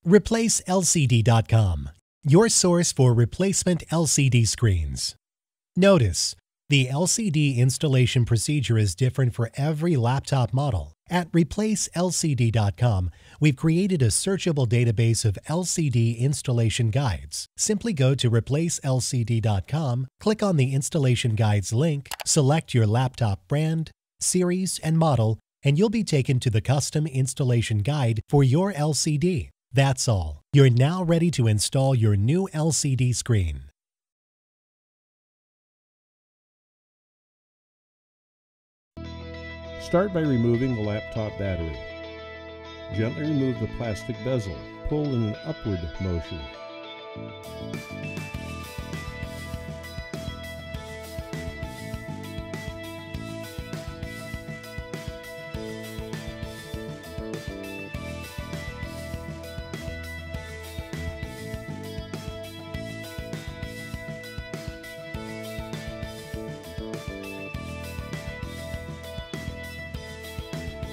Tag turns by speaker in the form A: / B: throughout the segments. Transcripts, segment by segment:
A: ReplaceLCD.com, your source for replacement LCD screens. Notice, the LCD installation procedure is different for every laptop model. At ReplaceLCD.com, we've created a searchable database of LCD installation guides. Simply go to ReplaceLCD.com, click on the Installation Guides link, select your laptop brand, series, and model, and you'll be taken to the custom installation guide for your LCD. That's all. You're now ready to install your new LCD screen.
B: Start by removing the laptop battery. Gently remove the plastic bezel. Pull in an upward motion.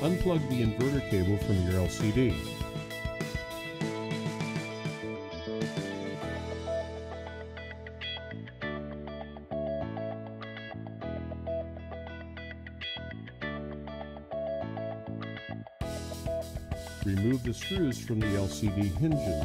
B: Unplug the inverter cable from your LCD. Remove the screws from the LCD hinges.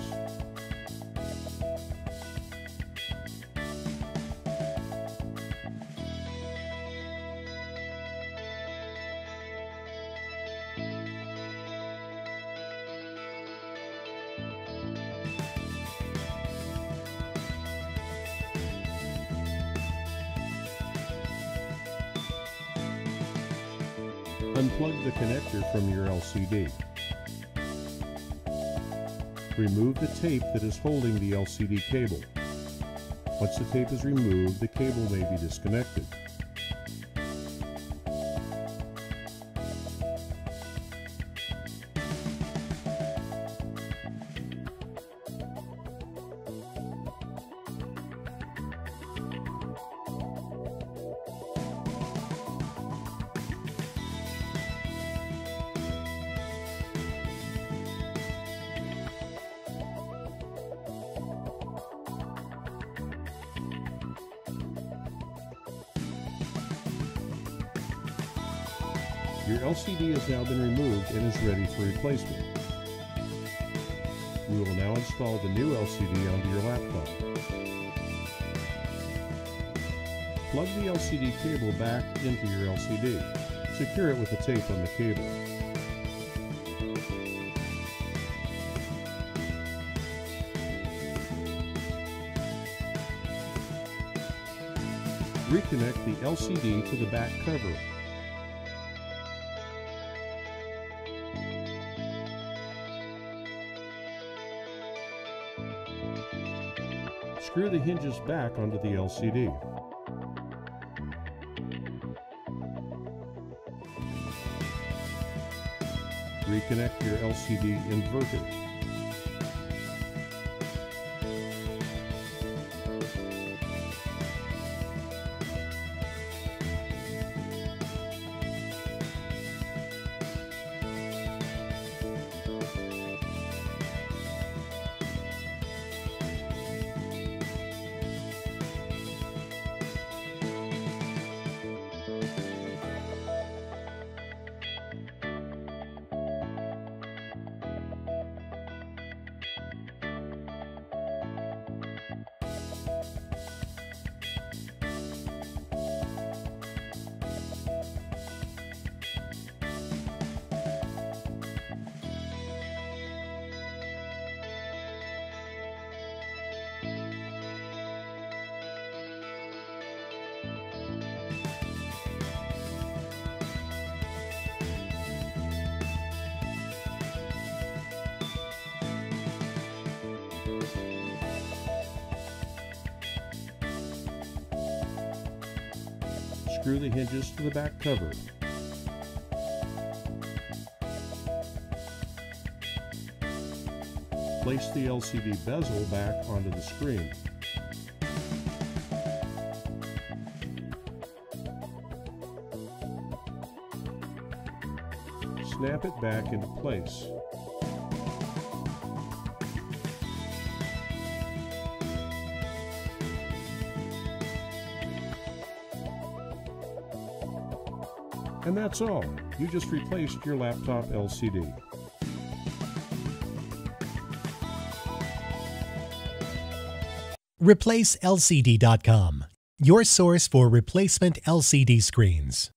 B: Unplug the connector from your LCD. Remove the tape that is holding the LCD cable. Once the tape is removed, the cable may be disconnected. Your LCD has now been removed and is ready for replacement. We will now install the new LCD onto your laptop. Plug the LCD cable back into your LCD. Secure it with the tape on the cable. Reconnect the LCD to the back cover. Screw the hinges back onto the LCD. Reconnect your LCD inverter. Screw the hinges to the back cover. Place the LCD bezel back onto the screen. Snap it back into place. And that's all. You just replaced your laptop LCD.
A: ReplaceLCD.com, your source for replacement LCD screens.